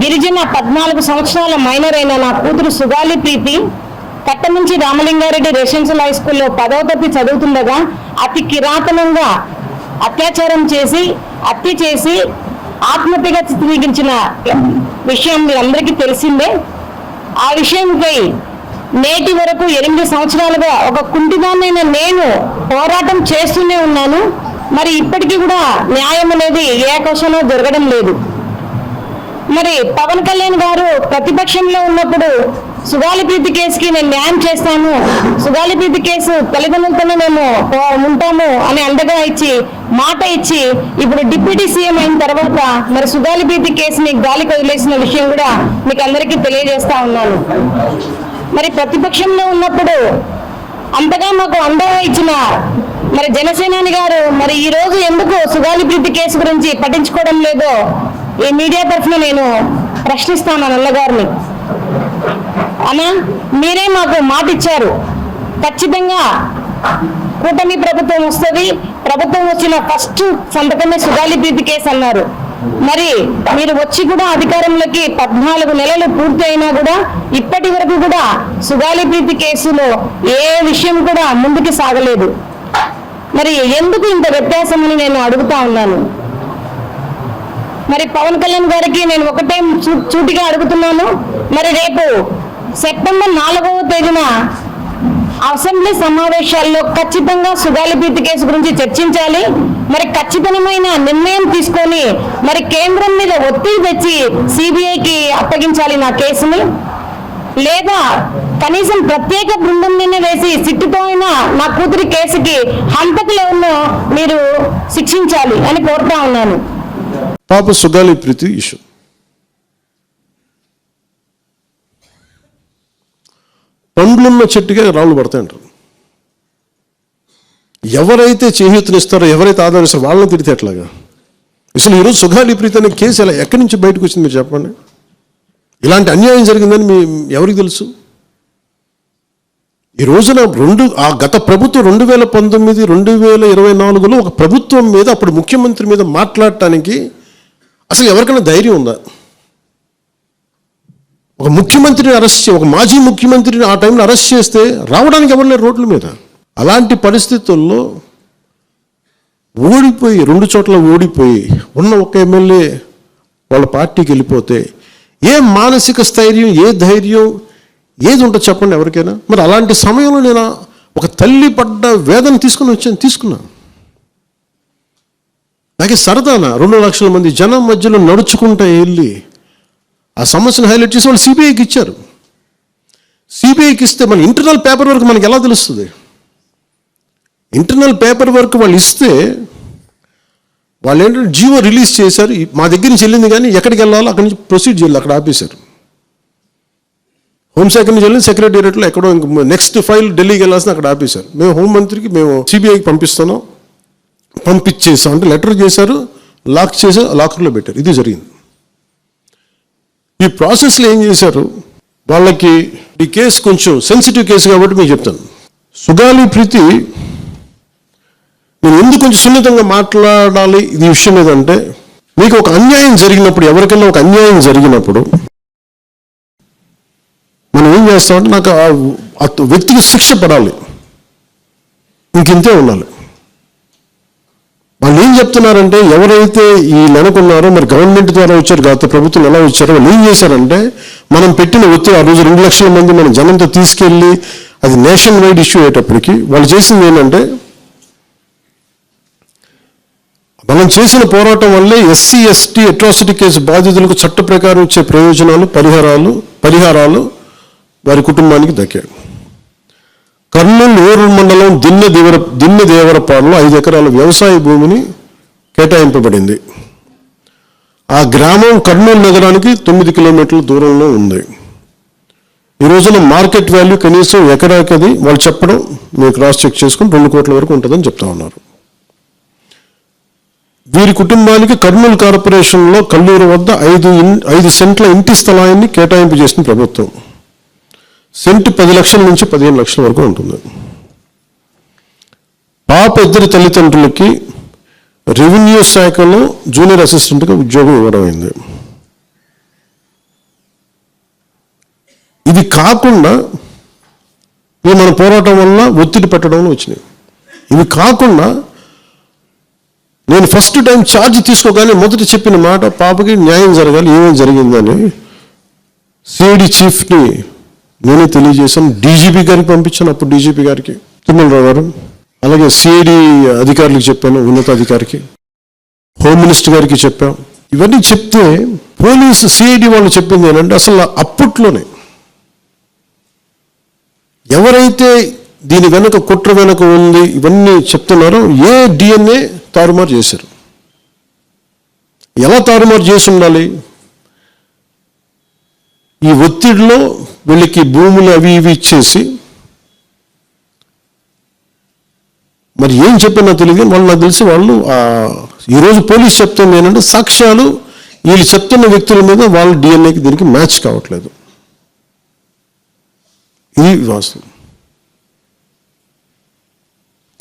గిరిజన 14 సంవత్సరాల మైనర్ అయిన నా కూతురు సుగాలి ప్రీతి కట్టమంచి రామలింగారెడ్డి రెసిడెన్షియల్ హై స్కూల్లో 10వ తరగతి చదువుతుండగా అతి కిరాతనంగా అత్యాచారం చేసి హత్య చేసి ఆత్మహత్యగా చిత్రీకరించిన విషయం మీరందరికీ తెలిసిందే. ఆ విషయంపై నేటి వరకు 8 సంవత్సరాలుగా ఒక కుంటిదాన్నైన నేను పోరాటం చేస్తూనే ఉన్నాను. మరి ఇప్పటికీ కూడా న్యాయం అనేది ఏ అవకాశంలో జరగడం లేదు. మరి పవన్ కళ్యాణ్ గారు ప్రతిపక్షంలో ఉన్నప్పుడు సుగాలి ప్రీతి కేసుకి నేను న్యాయం చేస్తాను, సుగాలి ప్రీతి కేసు తల్లిదండ్రులతోనే మేము ఉంటాము అని అండగా ఇచ్చి మాట ఇచ్చి ఇప్పుడు డిప్యూటీ సీఎం అయిన తర్వాత మరి సుగాలి ప్రీతి కేసుని గాలికి వదిలేసిన విషయం కూడా మీకు అందరికీ తెలియజేస్తా ఉన్నాను. మరి ప్రతిపక్షంలో ఉన్నప్పుడు అంతగా మాకు అండగా ఇచ్చిన మరి జనసేనాని గారు మరి ఈ రోజు ఎందుకు సుగాలి ప్రీతి కేసు గురించి పట్టించుకోవడం లేదో ఈ మీడియా తరఫున నేను ప్రశ్నిస్తాను నల్లగారిని. అన్నా, మీరే మాకు మాట ఇచ్చారు, ఖచ్చితంగా కూటమి ప్రభుత్వం వస్తుంది, ప్రభుత్వం వచ్చిన ఫస్ట్ సంతకమే సుగాలి ప్రీతి కేసు అన్నారు. మరి మీరు వచ్చి కూడా అధికారంలోకి 14 నెలలు పూర్తి అయినా కూడా ఇప్పటి వరకు కూడా సుగాలి ప్రీతి కేసులో ఏ విషయం కూడా ముందుకు సాగలేదు. మరి ఎందుకు ఇంత వ్యత్యాసం అని నేను అడుగుతా ఉన్నాను. మరి పవన్ కళ్యాణ్ గారికి నేను ఒకటే సూటిగా అడుగుతున్నాను. మరి రేపు సెప్టెంబర్ 4వ తేదీన అసెంబ్లీ సమావేశాల్లో ఖచ్చితంగా సుగాలి ప్రీతి కేసు గురించి చర్చించాలి. మరి ఖచ్చితమైన నిర్ణయం తీసుకొని మరి కేంద్రం మీద ఒత్తిడి తెచ్చి సిబిఐకి అప్పగించాలి నా కేసుని, లేదా కనీసం ప్రత్యేక బృందం నిన్న వేసి సిట్టుతో అయినా నా కూతురి కేసుకి హంతకులను మీరు శిక్షించాలి అని కోరుతా ఉన్నాను. పాప సుగాలి ప్రీతి ఇష్యూ పండ్లున్న చెట్టుగా రాళ్ళు పడతాయంటారు. ఎవరైతే చేయూతనిస్తారో ఎవరైతే ఆదరిస్తారో వాళ్ళని తిడితే ఎట్లాగా? అసలు ఈరోజు సుగాలి ప్రీతి అనే కేసు ఎలా ఎక్కడి నుంచి బయటకు వచ్చింది మీరు చెప్పండి. ఇలాంటి అన్యాయం జరిగిందని ఎవరికి తెలుసు? ఈ రోజున గత ప్రభుత్వం 2019, 2024లో ఒక ప్రభుత్వం మీద అప్పుడు ముఖ్యమంత్రి మీద మాట్లాడటానికి అసలు ఎవరికైనా ధైర్యం ఉందా? ఒక ముఖ్యమంత్రిని అరెస్ట్ ఒక మాజీ ముఖ్యమంత్రిని ఆ టైంలో అరెస్ట్ చేస్తే రావడానికి ఎవరు లేరు రోడ్ల మీద. అలాంటి పరిస్థితుల్లో ఓడిపోయి 2 చోట్ల ఓడిపోయి ఉన్న ఒక ఎమ్మెల్యే వాళ్ళ పార్టీకి వెళ్ళిపోతే ఏ మానసిక స్థైర్యం, ఏ ధైర్యం, ఏది ఉంటుంది చెప్పండి ఎవరికైనా? మరి అలాంటి సమయంలో నేను ఒక తల్లి పడ్డ వేదన తీసుకున్నా. నాకే సరదానా 2 లక్షల మంది జనం మధ్యలో నడుచుకుంటూ వెళ్ళి ఆ సమస్యను హైలైట్ చేసి వాళ్ళు సిబిఐకి ఇచ్చారు. సిబిఐకి ఇస్తే మన ఇంటర్నల్ పేపర్ వర్క్ మనకి ఎలా తెలుస్తుంది? ఇంటర్నల్ పేపర్ వర్క్ వాళ్ళు ఇస్తే వాళ్ళు ఏంటంటే జీవో రిలీజ్ చేశారు, మా దగ్గర నుంచి వెళ్ళింది కానీ ఎక్కడికి వెళ్ళాలో అక్కడి నుంచి ప్రొసీడ్ చేయాలి, అక్కడ ఆపేశారు. హోంశాఖ నుంచి వెళ్ళింది సెక్రటేరియట్లో ఎక్కడో నెక్స్ట్ ఫైల్ ఢిల్లీకి వెళ్ళాల్సిన అక్కడ ఆపేశారు. మేము హోంమంత్రికి మేము సిబిఐకి పంపించేసాం అంటే లెటర్ చేశారు, లాక్ చేసి లాకర్లో పెట్టారు. ఇది జరిగింది. ఈ ప్రాసెస్లో ఏం చేశారు, వాళ్ళకి ఈ కేసు కొంచెం సెన్సిటివ్ కేసు కాబట్టి మీకు చెప్తాను. సుగాలి ప్రీతి నేను ఎందుకు కొంచెం సున్నితంగా మాట్లాడాలి ఈ విషయం ఏదంటే, మీకు ఒక అన్యాయం జరిగినప్పుడు, ఎవరికైనా ఒక అన్యాయం జరిగినప్పుడు మనం ఏం చేస్తామంటే నాకు ఆ వ్యక్తికి శిక్ష పడాలి, ఇంకింతే ఉండాలి. వాళ్ళు ఏం చెప్తున్నారంటే ఎవరైతే ఈ నెలకొన్నారో మరి గవర్నమెంట్ ద్వారా వచ్చారు, గత ప్రభుత్వం ఎలా వచ్చారో వాళ్ళు ఏం చేశారంటే మనం పెట్టిన ఒత్తిడి ఆ రోజు 2 లక్షల మంది మన జనంతో తీసుకెళ్ళి అది నేషన్ వైడ్ ఇష్యూ అయ్యేటప్పటికి వాళ్ళు చేసింది ఏంటంటే మనం చేసిన పోరాటం వల్లే ఎస్సీ ఎస్టీ అట్రాసిటీ కేసు బాధితులకు చట్ట ప్రకారం ఇచ్చే ప్రయోజనాలు పరిహారాలు వారి కుటుంబానికి దక్కాయి. కర్నూలు ఓరూరు మండలం దిన్నెదేవరపాడులో 5 ఎకరాల వ్యవసాయ భూమిని కేటాయింపబడింది. ఆ గ్రామం కర్నూలు నగరానికి 9 కిలోమీటర్ల దూరంలో ఉంది. ఈ రోజున మార్కెట్ వాల్యూ కనీసం ఎకరాకది వాళ్ళు చెప్పడం మీరు క్రాస్ చెక్ చేసుకుని 2 కోట్ల వరకు ఉంటుందని చెప్తా ఉన్నారు. వీరి కుటుంబానికి కర్నూలు కార్పొరేషన్లో కల్లూరు వద్ద 5 సెంట్ల ఇంటి స్థలాన్ని కేటాయింపు చేసిన ప్రభుత్వం. సెంటు 10 లక్షల నుంచి 15 లక్షల వరకు ఉంటుంది. పాప ఇద్దరి తల్లిదండ్రులకి రెవెన్యూ శాఖలో జూనియర్ అసిస్టెంట్గా ఉద్యోగం ఇవ్వడమైంది. ఇది కాకుండా ఇవి మన పోరాటం వల్ల ఒత్తిడి పెట్టడం వచ్చినాయి. ఇవి కాకుండా నేను ఫస్ట్ టైం ఛార్జ్ తీసుకోగానే మొదట చెప్పిన మాట, పాపకి న్యాయం జరగాలి, ఏమేమి జరిగిందని సిఐడి చీఫ్ని నేనే తెలియజేశాను. డీజీపీ గారికి పంపించాను, అప్పుడు డీజీపీ గారికి తిమ్మలరావు గారు, అలాగే సిఐడి అధికారులకు చెప్పాను, ఉన్నతాధికారికి, హోమ్ మినిస్టర్ గారికి చెప్పాం. ఇవన్నీ చెప్తే పోలీసు సిఐడి వాళ్ళు చెప్పింది ఏంటంటే, అసలు అప్పట్లోనే ఎవరైతే దీని వెనక కుట్ర వెనక ఉంది ఇవన్నీ చెప్తున్నారో ఏ డిఎన్ఏ తారుమారు చేశారు. ఎలా తారుమారు చేసి ఉండాలి? ఈ ఒత్తిడిలో వీళ్ళకి భూములు అవి ఇవి ఇచ్చేసి, మరి ఏం చెప్పినా తెలియదు వాళ్ళు, నాకు తెలిసి వాళ్ళు ఈరోజు పోలీసు చెప్తుంది ఏంటంటే, సాక్ష్యాలు వీళ్ళు చెప్తున్న వ్యక్తుల మీద వాళ్ళ డిఎన్ఏకి దీనికి మ్యాచ్ కావట్లేదు. ఇది వాస్తవం.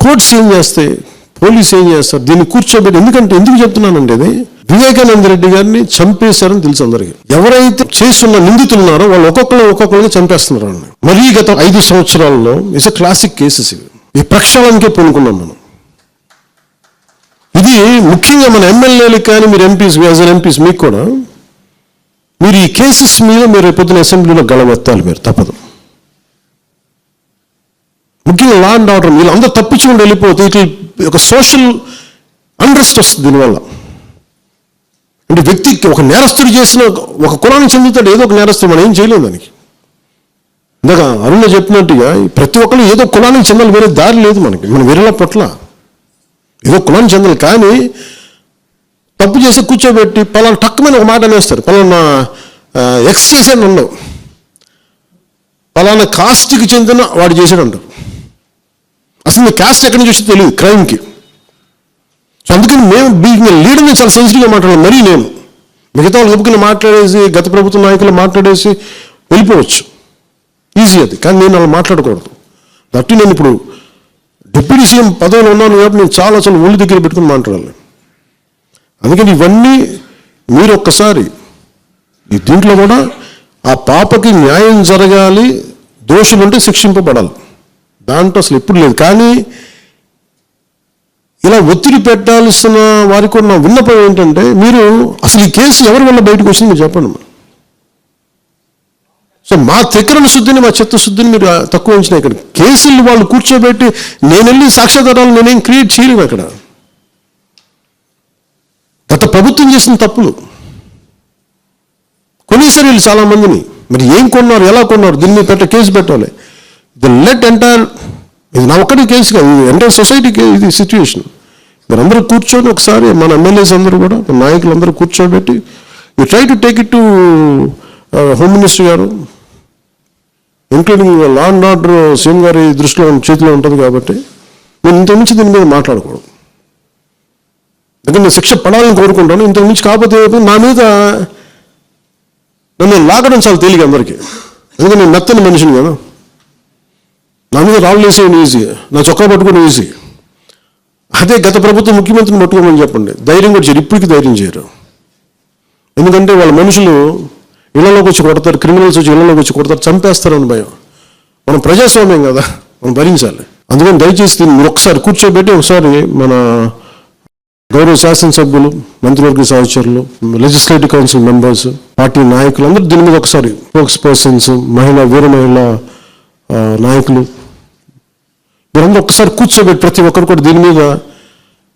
కోర్ట్స్ ఏం చేస్తాయి, పోలీసు ఏం చేస్తారు, దీన్ని కూర్చోబెట్టి, ఎందుకు చెప్తున్నానంటే, ఇది వివేకానంద రెడ్డి గారిని చంపేశారని తెలుసు అందరికీ. ఎవరైతే చేస్తున్న నిందితులు ఉన్నారో వాళ్ళు ఒక్కొక్కరిగా చంపేస్తున్నారు. మరీ గత 5 సంవత్సరాల్లో ఇట్స్ ఎ క్లాసిక్ కేసెస్ ఇవి. ఈ ప్రక్షాళనకే పూనుకున్నాం మనం. ఇది ముఖ్యంగా మన ఎమ్మెల్యేలకు కానీ, మీరు ఎంపీస్, యాజ్ అన్ ఎంపీస్ మీకు కూడా, మీరు ఈ కేసెస్ మీద మీరు పొద్దున అసెంబ్లీలో గళమెత్తాలి, మీరు తప్పదు. ముఖ్యంగా లా అండ్ ఆర్డర్ వీళ్ళు అందరూ తప్పించుకుంటూ వెళ్ళిపోతే ఇట్లా ఒక సోషల్ అన్రెస్ట్ వస్తుంది దీనివల్ల. అంటే వ్యక్తికి ఒక నేరస్తుడు చేసిన, ఒక కులానికి చెందుతాడు ఏదో ఒక నేరస్తుడు, మనం ఏం చేయలేము దానికి. ఇందాక అరుణ చెప్పినట్టుగా ప్రతి ఒక్కరు ఏదో కులానికి చెందాలి, వేరే దారి లేదు మనకి. మనం వేరేలా పట్ల ఏదో కులానికి చెందాలి. కానీ తప్పు చేసి కూర్చోబెట్టి పలానా టక్కుమని ఒక మాట అనేస్తారు, పలానా ఎక్స్ చేసాను ఉండవు, పలానా కాస్ట్కి చెందిన వాడు చేశాడు అంటారు. అసలు మీ కాస్ట్ ఎక్కడి నుంచి వచ్చి తెలియదు క్రైమ్కి. సో అందుకని మేము బీయింగ్ లీడర్ నేను చాలా సెన్సిటివ్గా మాట్లాడాలి. మరీ నేను మిగతా వాళ్ళు చెప్పుకుని మాట్లాడేసి, గత ప్రభుత్వ నాయకులు మాట్లాడేసి వెళ్ళిపోవచ్చు, ఈజీ అది. కానీ నేను అలా మాట్లాడకూడదు. దట్టు నేను ఇప్పుడు డిప్యూటీ సీఎం పదవిలో ఉన్నాను కాబట్టి నేను చాలా ఒళ్ళు దగ్గర పెట్టుకుని మాట్లాడాలి. అందుకని ఇవన్నీ మీరు ఒక్కసారి ఈ దీంట్లో కూడా ఆ పాపకి న్యాయం జరగాలి, దోషులు ఉంటే శిక్షింపబడాలి, దాంట్లో అసలు ఎప్పుడు లేదు. కానీ ఇలా ఒత్తిడి పెట్టాల్సిన వారికి ఉన్న విన్నపం ఏంటంటే, మీరు అసలు ఈ కేసు ఎవరి వల్ల బయటకు వచ్చింది మీరు చెప్పండి. సో మా త్రికరణ శుద్ధిని, మా చిత్తశుద్ధిని మీరు తక్కువ ఉంచిన. ఇక్కడ కేసులు వాళ్ళు కూర్చోబెట్టి నేను వెళ్ళి సాక్ష్యాధారాలు నేనేం క్రియేట్ చేయలేము. అక్కడ గత ప్రభుత్వం చేసిన తప్పులు కొనేసారు వీళ్ళు చాలా మందిని. మరి ఏం కొన్నారు, ఎలా కొన్నారు, దీన్ని కేసు పెట్టాలి. ది లెట్ ఎంటైర్, ఇది నా ఒక్కటి కేసు కాదు, ఇది ఎంటైర్ సొసైటీకి ఇది సిచ్యువేషన్. మీరందరూ కూర్చొని ఒకసారి మన ఎమ్మెల్యేస్ అందరూ కూడా, మన నాయకులు అందరూ కూర్చోబెట్టి you try to take it to home minister గారు, including law and order CM గారి దృష్టిలో చేతిలో ఉంటుంది. కాబట్టి నేను ఇంతకుమించి దీని మీద మాట్లాడకూడదు. ఎందుకంటే నేను శిక్ష పడాలని కోరుకుంటాను. ఇంతకుమించి కాకపోతే నా మీద నన్ను లాగడం చాలా తేలిక అందరికీ. ఎందుకంటే నేను మెత్తని మనిషిని కదా, నా మీద రాళ్ళు వేసేయడం ఈజీ, నా చొక్కా పట్టుకోవడం ఈజీ. అదే గత ప్రభుత్వం ముఖ్యమంత్రిని పట్టుకోమని చెప్పండి, ధైర్యం కూడా చేయరు, ఇప్పటికీ ధైర్యం చేయరు. ఎందుకంటే వాళ్ళ మనుషులు ఇళ్లలోకి వచ్చి కొడతారు, క్రిమినల్స్ వచ్చి ఇళ్లలోకి వచ్చి కొడతారు, చంపేస్తారని భయం. మనం ప్రజాస్వామ్యం కదా, మనం భరించాలి. అందుకని దయచేసి మీరు ఒకసారి కూర్చోబెట్టి, ఒకసారి మన గౌరవ శాసనసభ్యులు, మంత్రివర్గ సహచరులు, లెజిస్లేటివ్ కౌన్సిల్ మెంబర్స్, పార్టీ నాయకులు అందరూ దీని మీద ఒకసారి, స్పోక్స్ పర్సన్స్, వీర మహిళా నాయకులు, మీరందరూ ఒక్కసారి కూర్చోబెట్టి ప్రతి ఒక్కరు కూడా దీని మీద,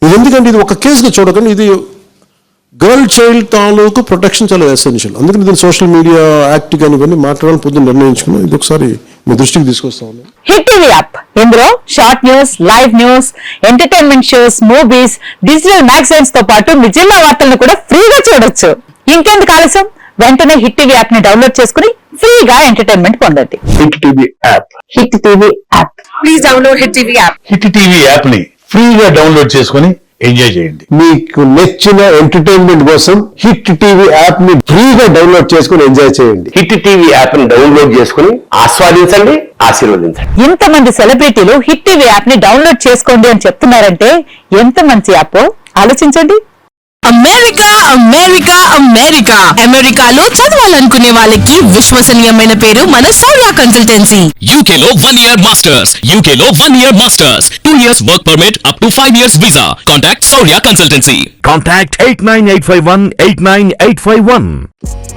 ఇది ఎందుకంటే ఇది ఒక కేసుగా చూడకండి, ఇది గర్ల్ చైల్డ్ తాలూకు ప్రొటెక్షన్ చాలా ఎసెన్షియల్. అందుకని దీన్ని సోషల్ మీడియా యాక్ట్ కానీ ఇవన్నీ మాట్లాడాలని పొద్దున్న నిర్ణయించుకున్నాం. ఇది ఒకసారి మీ దృష్టికి తీసుకొస్తా ఉన్నాం. హిట్ టీవీ యాప్, ఇందులో short news, live news, entertainment shows, movies, digital magazines తో పాటు మీ జిల్లా వార్తలను కూడా ఫ్రీగా చూడొచ్చు. ఇంకెందుకు ఆలస్యం, వెంటనే హిట్ టీవీ యాప్ ని డౌన్లోడ్ చేసుకుని ఫ్రీగా ఎంటర్టైన్మెంట్ పొందండి. Hit TV app, hit TV app, please download hit TV app. Hit TV app ని ఫ్రీగా డౌన్లోడ్ చేసుకుని ఎంజాయ్ చేయండి. మీకు నచ్చిన ఎంటర్టైన్మెంట్ కోసం హిట్ టీవీ యాప్ ని ఫ్రీగా డౌన్లోడ్ చేసుకుని ఎంజాయ్ చేయండి. హిట్ టీవీ యాప్ ని డౌన్లోడ్ చేసుకుని ఆస్వాదించండి, ఆశీర్వదించండి. ఇంతమంది సెలబ్రిటీలు హిట్ టీవీ యాప్ ని డౌన్లోడ్ చేసుకోండి అని చెప్తున్నారంటే ఎంత మంచి యాప్ ఆలోచించండి. అమెరికా అమెరికా అమెరికా అమెరికాలో చదవాలనుకునే వాళ్ళకి విశ్వసనీయమైన పేరు మన సౌర్య కన్సల్టెన్సీ. UK లో 1 year masters. UK లో 1 year masters. 2 years work permit up to 5 years visa. Contact Saurya Consultancy. Contact 89851 89851.